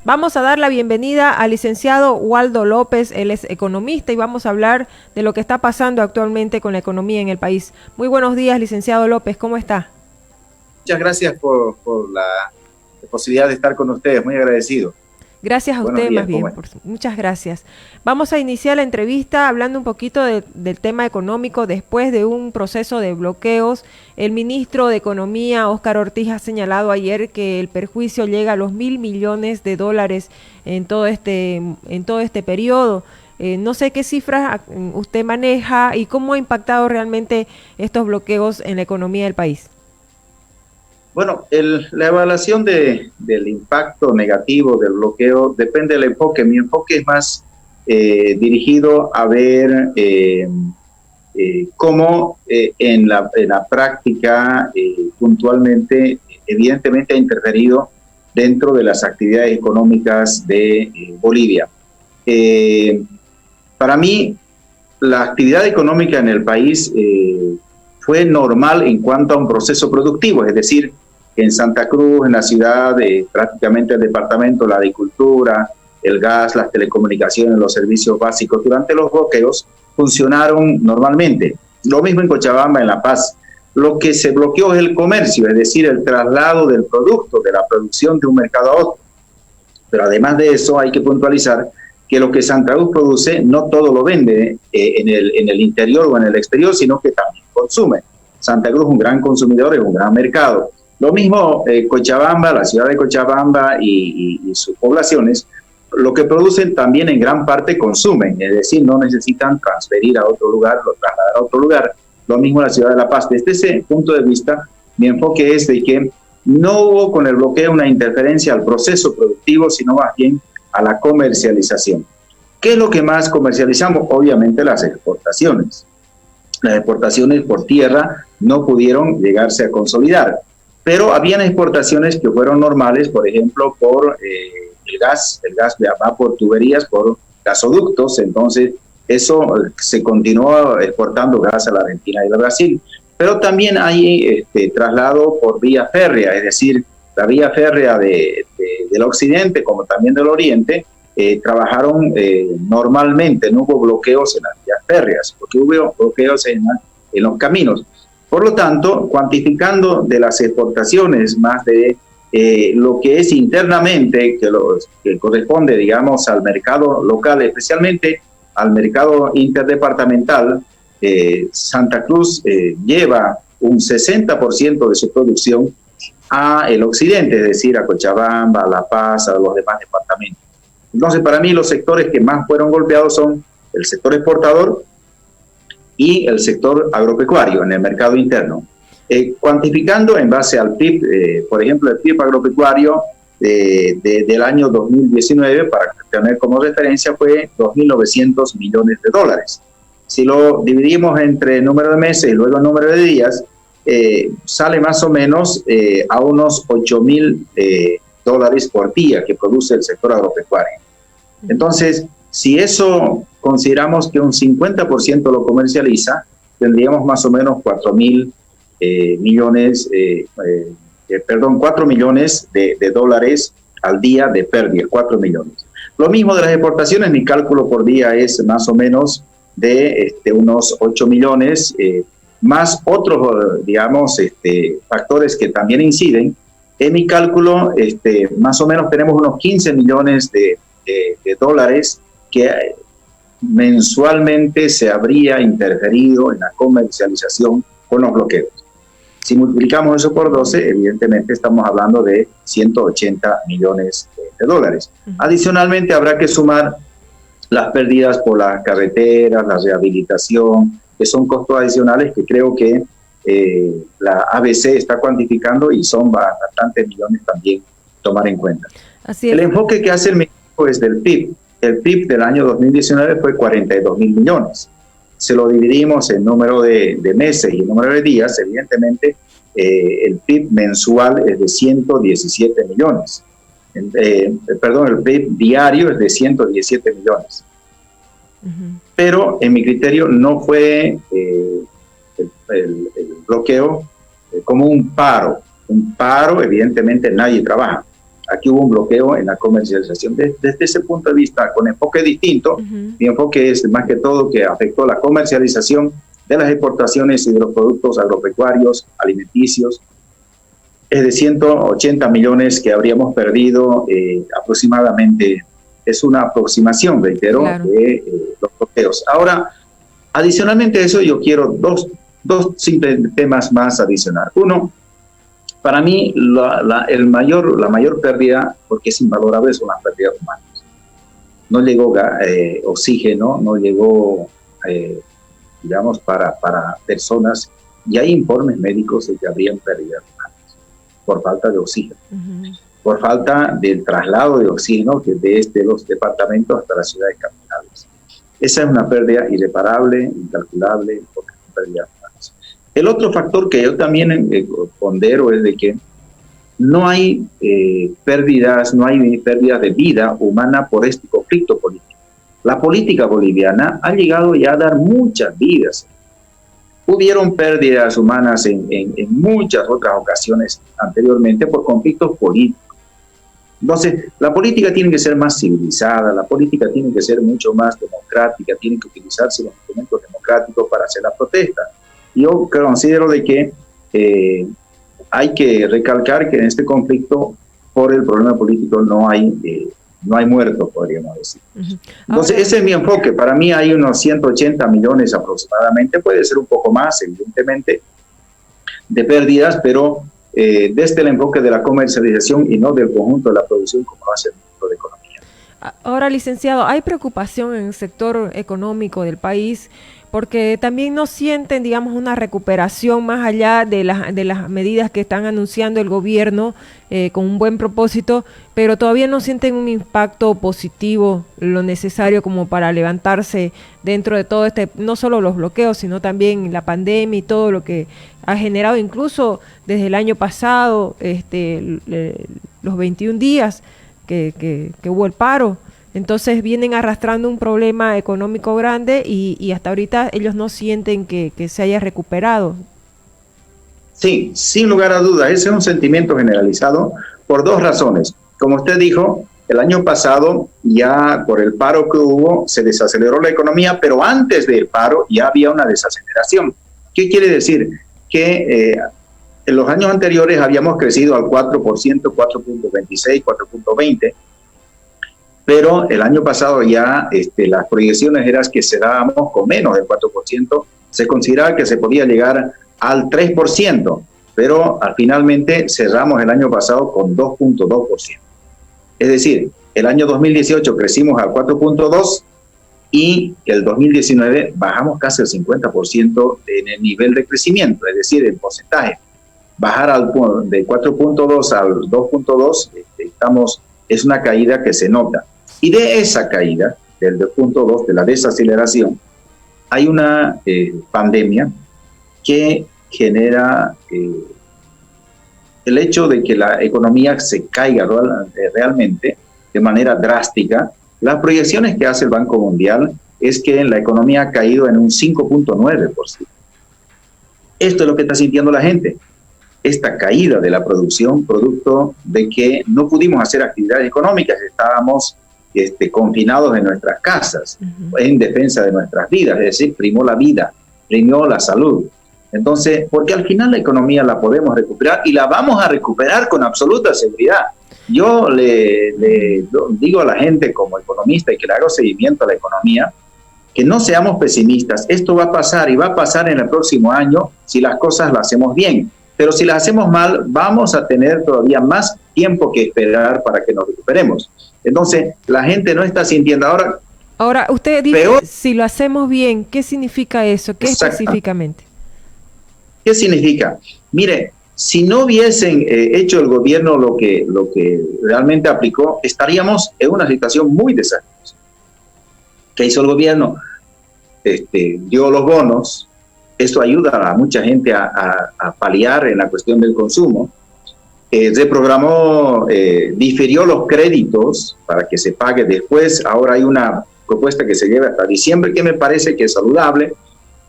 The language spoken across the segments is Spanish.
Vamos a dar la bienvenida al licenciado Waldo López, él es economista y vamos a hablar de lo que está pasando actualmente con la economía en el país. Muy buenos días, licenciado López, ¿cómo está? Muchas gracias por la posibilidad de estar con ustedes, muy agradecido. Gracias a usted, más bien, muchas gracias. Vamos a iniciar la entrevista hablando un poquito del tema económico. Después de un proceso de bloqueos, el ministro de Economía, Óscar Ortiz, ha señalado ayer que el perjuicio llega a los $1.000 millones en todo este periodo. No sé qué cifras usted maneja y cómo ha impactado realmente estos bloqueos en la economía del país. Bueno, la evaluación del impacto negativo del bloqueo depende del enfoque. Mi enfoque es más dirigido a ver cómo en la práctica puntualmente, evidentemente ha interferido dentro de las actividades económicas de Bolivia. Para mí, la actividad económica en el país fue normal en cuanto a un proceso productivo, es decir, en Santa Cruz, en la ciudad, prácticamente el departamento, la agricultura, el gas, las telecomunicaciones, los servicios básicos, durante los bloqueos funcionaron normalmente. Lo mismo en Cochabamba, en La Paz. Lo que se bloqueó es el comercio, es decir, el traslado del producto, de la producción de un mercado a otro. Pero además de eso hay que puntualizar que lo que Santa Cruz produce no todo lo vende en el interior o en el exterior, sino que también consume. Santa Cruz es un gran consumidor, es un gran mercado. Lo mismo Cochabamba, la ciudad de Cochabamba y sus poblaciones, lo que producen también en gran parte consumen, es decir, no necesitan transferir a otro lugar, lo trasladar a otro lugar. Lo mismo la ciudad de La Paz. Desde ese punto de vista, mi enfoque es de que no hubo con el bloqueo una interferencia al proceso productivo, sino más bien a la comercialización. ¿Qué es lo que más comercializamos? Obviamente las exportaciones. Las exportaciones por tierra no pudieron llegarse a consolidar. Pero habían exportaciones que fueron normales, por ejemplo, por el gas va por tuberías, por gasoductos, entonces eso se continuó exportando gas a la Argentina y a Brasil. Pero también hay traslado por vía férrea, es decir, la vía férrea del occidente como también del oriente, trabajaron normalmente, no hubo bloqueos en las vías férreas, porque hubo bloqueos en los caminos. Por lo tanto, cuantificando de las exportaciones más de lo que es internamente, que corresponde, digamos, al mercado local, especialmente al mercado interdepartamental, Santa Cruz lleva un 60% de su producción a el occidente, es decir, a Cochabamba, a La Paz, a los demás departamentos. Entonces, para mí, los sectores que más fueron golpeados son el sector exportador y el sector agropecuario en el mercado interno. Cuantificando en base al PIB, por ejemplo, el PIB agropecuario del año 2019, para tener como referencia, fue $2.900 millones. Si lo dividimos entre el número de meses y luego el número de días, sale más o menos a unos $8.000 por día que produce el sector agropecuario. Entonces, si eso consideramos que un 50% lo comercializa, tendríamos más o menos 4 millones de dólares al día de pérdida, 4 millones. Lo mismo de las exportaciones, mi cálculo por día es más o menos de unos 8 millones, más otros, digamos, factores que también inciden. En mi cálculo, más o menos tenemos unos 15 millones de dólares que mensualmente se habría interferido en la comercialización con los bloqueos. Si multiplicamos eso por 12, evidentemente estamos hablando de 180 millones de dólares. Adicionalmente, habrá que sumar las pérdidas por las carreteras, la rehabilitación, que son costos adicionales que creo que la ABC está cuantificando y son bastantes millones también tomar en cuenta. Así es. El enfoque que hace el ministro es del PIB. El PIB del año 2019 fue 42.000 millones. Se lo dividimos en número de meses y número de días, evidentemente el PIB mensual es de 117 millones. El PIB diario es de 117 millones. Pero en mi criterio no fue el bloqueo como un paro. Un paro, evidentemente nadie trabaja. aquí hubo un bloqueo en la comercialización. Desde ese punto de vista, con enfoque distinto, mi enfoque es más que todo que afectó la comercialización de las exportaciones y de los productos agropecuarios, alimenticios. Es de 180 millones que habríamos perdido aproximadamente. Es una aproximación, reitero, claro, de los bloqueos. Ahora, adicionalmente a eso, yo quiero dos simples temas más adicionales. Uno, para mí, la mayor pérdida, porque es invalorable, son las pérdidas humanas. No llegó oxígeno, no llegó, digamos, para personas, y hay informes médicos de que habrían pérdidas humanas por falta de oxígeno, por falta del traslado de oxígeno que desde los departamentos hasta las ciudades capitales. Esa es una pérdida irreparable, incalculable, porque es una pérdida humanas. El otro factor que yo también pondero es de que no hay pérdidas de vida humana por este conflicto político. La política boliviana ha llegado ya a dar muchas vidas. Hubieron pérdidas humanas en muchas otras ocasiones anteriormente por conflictos políticos. Entonces, la política tiene que ser más civilizada, la política tiene que ser mucho más democrática, tienen que utilizarse los instrumentos democráticos para hacer la protesta. Yo considero de que hay que recalcar que en este conflicto, por el problema político, no hay muertos, podríamos decir. Entonces, ahora, ese es mi enfoque. Para mí hay unos 180 millones aproximadamente, puede ser un poco más, evidentemente, de pérdidas, pero desde el enfoque de la comercialización y no del conjunto de la producción, como lo hace el Ministro de Economía. Ahora, licenciado, ¿hay preocupación en el sector económico del país? Porque también no sienten, digamos, una recuperación más allá de las medidas que están anunciando el gobierno con un buen propósito, pero todavía no sienten un impacto positivo, lo necesario como para levantarse dentro de todo no solo los bloqueos, sino también la pandemia y todo lo que ha generado, incluso desde el año pasado, los 21 días que hubo el paro. Entonces vienen arrastrando un problema económico grande y hasta ahorita ellos no sienten que se haya recuperado. Sí, sin lugar a dudas, ese es un sentimiento generalizado por dos razones. Como usted dijo, el año pasado ya por el paro que hubo se desaceleró la economía, pero antes del paro ya había una desaceleración. ¿Qué quiere decir? Que en los años anteriores habíamos crecido al 4%, 4.26, 4.20%, pero el año pasado ya las proyecciones eran que cerrábamos con menos del 4%, se consideraba que se podía llegar al 3%, pero finalmente cerramos el año pasado con 2.2%. Es decir, el año 2018 crecimos al 4.2% y el 2019 bajamos casi el 50% en el nivel de crecimiento, es decir, el porcentaje. Bajar de 4.2 al 2.2 es una caída que se nota. Y de esa caída, del 2.2, de la desaceleración, hay una pandemia que genera el hecho de que la economía se caiga realmente de manera drástica. Las proyecciones que hace el Banco Mundial es que la economía ha caído en un 5.9%. Esto es lo que está sintiendo la gente. Esta caída de la producción, producto de que no pudimos hacer actividades económicas, estábamos confinados en nuestras casas, en defensa de nuestras vidas, es decir, primó la vida, primó la salud. Entonces, porque al final la economía la podemos recuperar y la vamos a recuperar con absoluta seguridad. Yo le digo a la gente como economista y que le hago seguimiento a la economía, que no seamos pesimistas. Esto va a pasar y va a pasar en el próximo año si las cosas las hacemos bien. Pero si las hacemos mal, vamos a tener todavía más tiempo que esperar para que nos recuperemos. Entonces, la gente no está sintiendo Ahora, usted dice, peor, si lo hacemos bien, ¿qué significa eso? ¿Qué específicamente? ¿Qué significa? Mire, si no hubiesen hecho el gobierno lo que realmente aplicó, estaríamos en una situación muy desastrosa. ¿Qué hizo el gobierno? Dio los bonos. Esto ayuda a mucha gente a paliar en la cuestión del consumo. Reprogramó, difirió los créditos para que se pague después. Ahora hay una propuesta que se lleva hasta diciembre que me parece que es saludable.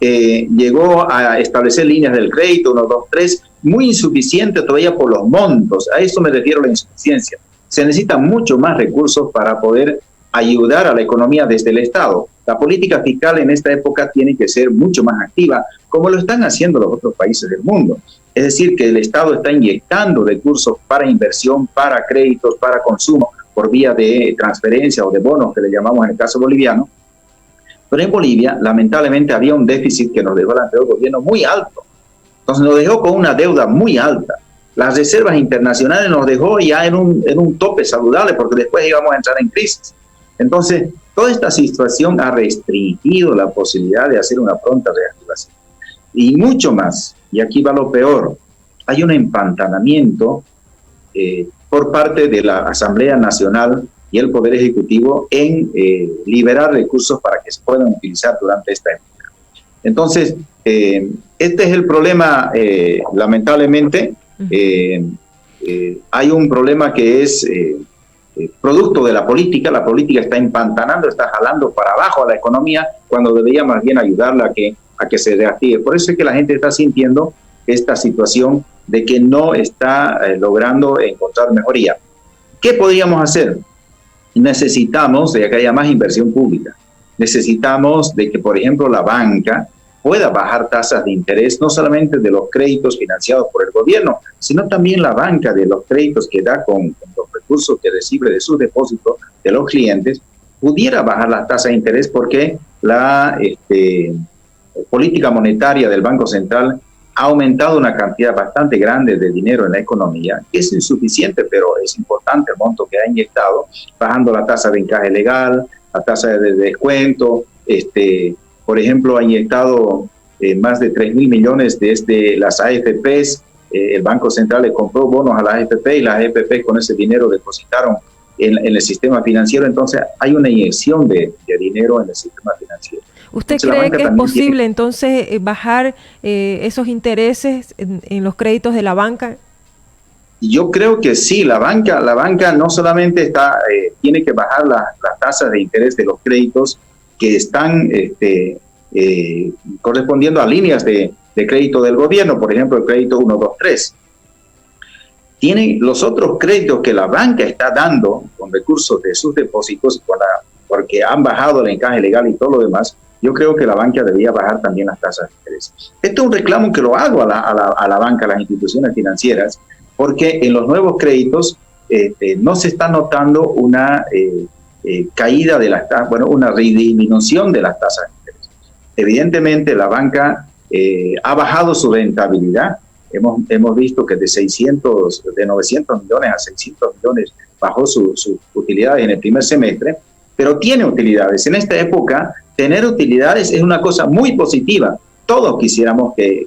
Llegó a establecer líneas del crédito, 1, 2, 3, muy insuficiente todavía por los montos. A eso me refiero a la insuficiencia. se necesitan mucho más recursos para poder ayudar a la economía desde el Estado. La política fiscal en esta época tiene que ser mucho más activa, como lo están haciendo los otros países del mundo. Es decir, que el Estado está inyectando recursos para inversión, para créditos, para consumo, por vía de transferencia o de bonos, que le llamamos en el caso boliviano. Pero en Bolivia, lamentablemente, había un déficit que nos dejó el anterior gobierno muy alto. Entonces nos dejó con una deuda muy alta. Las reservas internacionales nos dejó ya en un tope saludable, porque después íbamos a entrar en crisis. Entonces, toda esta situación ha restringido la posibilidad de hacer una pronta reactivación. Y mucho más, y aquí va lo peor, hay un empantanamiento por parte de la Asamblea Nacional y el Poder Ejecutivo en liberar recursos para que se puedan utilizar durante esta época. Entonces, este es el problema, lamentablemente. Hay un problema que es producto de la política está empantanando, está jalando para abajo a la economía, cuando debería más bien ayudarla a que se reactive. Por eso es que la gente está sintiendo esta situación de que no está logrando encontrar mejoría. ¿Qué podríamos hacer? Necesitamos de que haya más inversión pública. Necesitamos de que, por ejemplo, la banca pueda bajar tasas de interés, no solamente de los créditos financiados por el gobierno, sino también la banca de los créditos que da con los recursos que recibe de sus depósitos de los clientes, pudiera bajar las tasas de interés, porque la política monetaria del Banco Central ha aumentado una cantidad bastante grande de dinero en la economía, que es insuficiente, pero es importante el monto que ha inyectado, bajando la tasa de encaje legal, la tasa de descuento. Por ejemplo, ha inyectado más de 3.000 millones desde las AFPs. El Banco Central le compró bonos a las AFP y las AFP con ese dinero depositaron en el sistema financiero. Entonces hay una inyección de dinero en el sistema financiero. ¿Usted cree que es posible entonces bajar esos intereses en los créditos de la banca? Yo creo que sí. La banca no solamente tiene que bajar las tasas de interés de los créditos que están correspondiendo a líneas de crédito del gobierno, por ejemplo, el crédito 123. Tienen los otros créditos que la banca está dando con recursos de sus depósitos, porque han bajado el encaje legal y todo lo demás. Yo creo que la banca debería bajar también las tasas de interés. Esto es un reclamo que lo hago a la banca, a las instituciones financieras, porque en los nuevos créditos no se está notando una caída de las tasas, una disminución de las tasas de interés. Evidentemente la banca ha bajado su rentabilidad. Hemos visto que de 900 millones a 600 millones bajó sus utilidades en el primer semestre, pero tiene utilidades. En esta época, tener utilidades es una cosa muy positiva. Todos quisiéramos que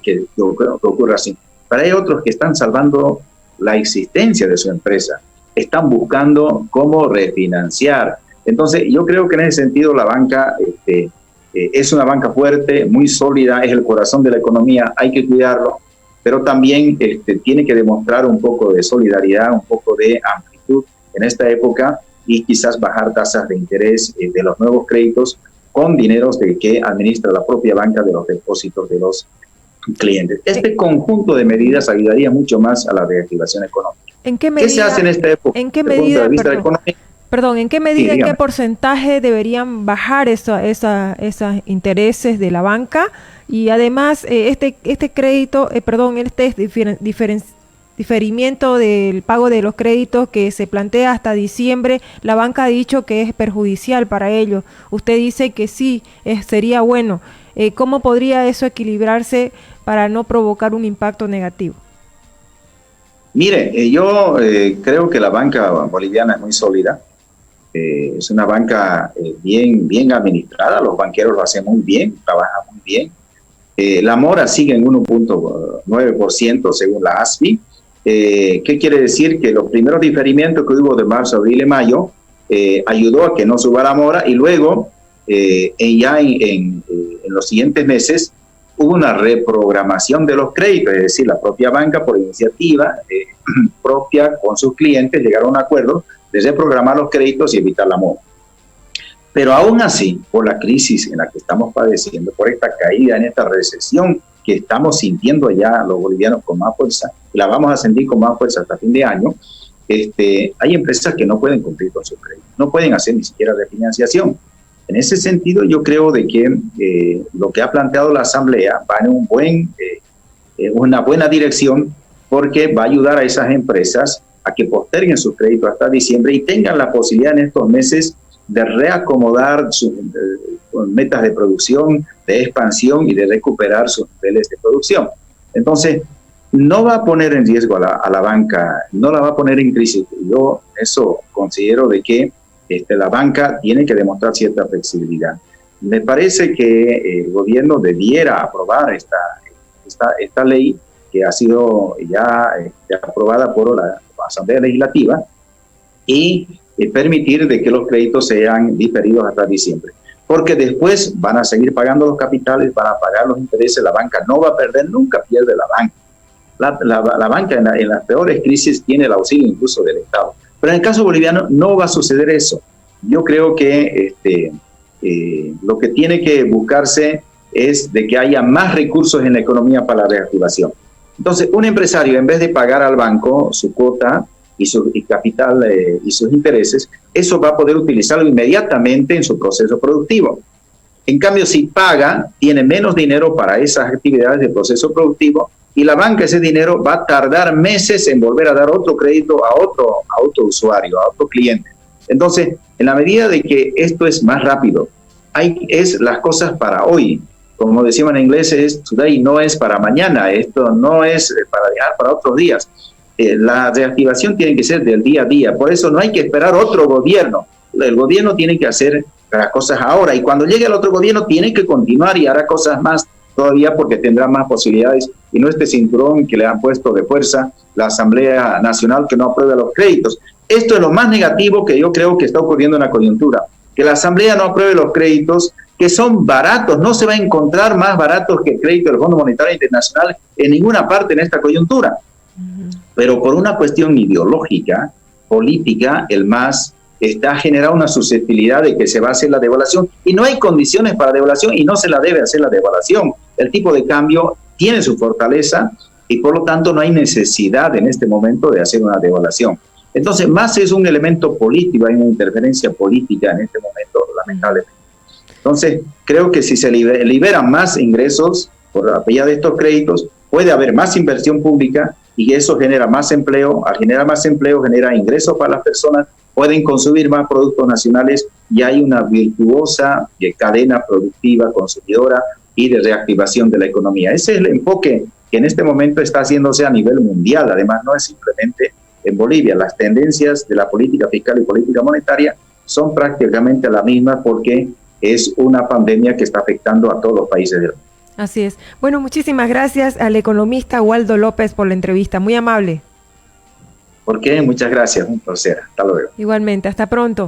ocurra así. Pero hay otros que están salvando la existencia de su empresa, están buscando cómo refinanciar. Entonces, yo creo que en ese sentido la banca es una banca fuerte, muy sólida, es el corazón de la economía, hay que cuidarlo, pero también tiene que demostrar un poco de solidaridad, un poco de amplitud en esta época, y quizás bajar tasas de interés de los nuevos créditos con dineros que administra la propia banca de los depósitos de los clientes. Este conjunto de medidas ayudaría mucho más a la reactivación económica. ¿En qué medida, ¿qué se hace en esta época? ¿En qué medida, ¿en qué medida, en qué porcentaje deberían bajar esos intereses de la banca? Y además, este crédito, diferimiento del pago de los créditos que se plantea hasta diciembre, la banca ha dicho que es perjudicial para ellos. Usted dice que sí, sería bueno. ¿Cómo podría eso equilibrarse para no provocar un impacto negativo? Mire, yo creo que la banca boliviana es muy sólida. Es una banca bien administrada. Los banqueros lo hacen muy bien, trabajan muy bien. La mora sigue en 1.9% según la ASFI. ¿Qué quiere decir? Que los primeros diferimientos que hubo de marzo, abril y mayo ayudó a que no suba la mora, y luego en los siguientes meses hubo una reprogramación de los créditos, es decir, la propia banca por iniciativa propia con sus clientes llegaron a un acuerdo de reprogramar los créditos y evitar la mora. Pero aún así, por la crisis en la que estamos padeciendo, por esta caída, en esta recesión que estamos sintiendo ya los bolivianos con más fuerza, y la vamos a sentir con más fuerza hasta fin de año, hay empresas que no pueden cumplir con su crédito, no pueden hacer ni siquiera refinanciación. En ese sentido, yo creo de que lo que ha planteado la Asamblea va en una buena dirección, porque va a ayudar a esas empresas a que posterguen sus créditos hasta diciembre y tengan la posibilidad en estos meses de reacomodar sus metas de producción, de expansión y de recuperar sus niveles de producción. Entonces, no va a poner en riesgo a la banca, no la va a poner en crisis. Yo eso considero de que la banca tiene que demostrar cierta flexibilidad. Me parece que el gobierno debiera aprobar esta ley que ha sido ya aprobada por la Asamblea Legislativa y permitir de que los créditos sean diferidos hasta diciembre. Porque después van a seguir pagando los capitales, van a pagar los intereses, la banca no va a perder, nunca pierde la banca. La banca en las peores crisis tiene el auxilio incluso del Estado. Pero en el caso boliviano no va a suceder eso. Yo creo que lo que tiene que buscarse es de que haya más recursos en la economía para la reactivación. Entonces, un empresario, en vez de pagar al banco su cuota y su capital y sus intereses, eso va a poder utilizarlo inmediatamente en su proceso productivo. En cambio, si paga, tiene menos dinero para esas actividades de proceso productivo y la banca ese dinero va a tardar meses en volver a dar otro crédito a otro usuario, a otro cliente. Entonces, en la medida de que esto es más rápido, es las cosas para hoy. Como decimos en inglés, es today, no es para mañana, esto no es para dejar para otros días. La reactivación tiene que ser del día a día, por eso no hay que esperar otro gobierno. El gobierno tiene que hacer las cosas ahora y cuando llegue el otro gobierno tiene que continuar y hará cosas más todavía porque tendrá más posibilidades y no este cinturón que le han puesto de fuerza la Asamblea Nacional que no aprueba los créditos. Esto es lo más negativo que yo creo que está ocurriendo en la coyuntura, que la Asamblea no apruebe los créditos que son baratos, no se va a encontrar más baratos que el crédito del Fondo Monetario Internacional en ninguna parte en esta coyuntura. Pero por una cuestión ideológica, política, el MAS está generando una susceptibilidad de que se va a hacer la devaluación y no hay condiciones para devaluación y no se la debe hacer la devaluación. El tipo de cambio tiene su fortaleza y por lo tanto no hay necesidad en este momento de hacer una devaluación. Entonces, más es un elemento político, hay una interferencia política en este momento, lamentablemente. Entonces, creo que si se liberan más ingresos por la vía de estos créditos, puede haber más inversión pública y eso genera más empleo. Al generar más empleo, genera ingresos para las personas, pueden consumir más productos nacionales y hay una virtuosa cadena productiva, consumidora y de reactivación de la economía. Ese es el enfoque que en este momento está haciéndose a nivel mundial. Además, no es simplemente en Bolivia. Las tendencias de la política fiscal y política monetaria son prácticamente las mismas porque es una pandemia que está afectando a todos los países del mundo. Así es. Bueno, muchísimas gracias al economista Waldo López por la entrevista. Muy amable. ¿Por qué? Muchas gracias. Un placer. Hasta luego. Igualmente. Hasta pronto.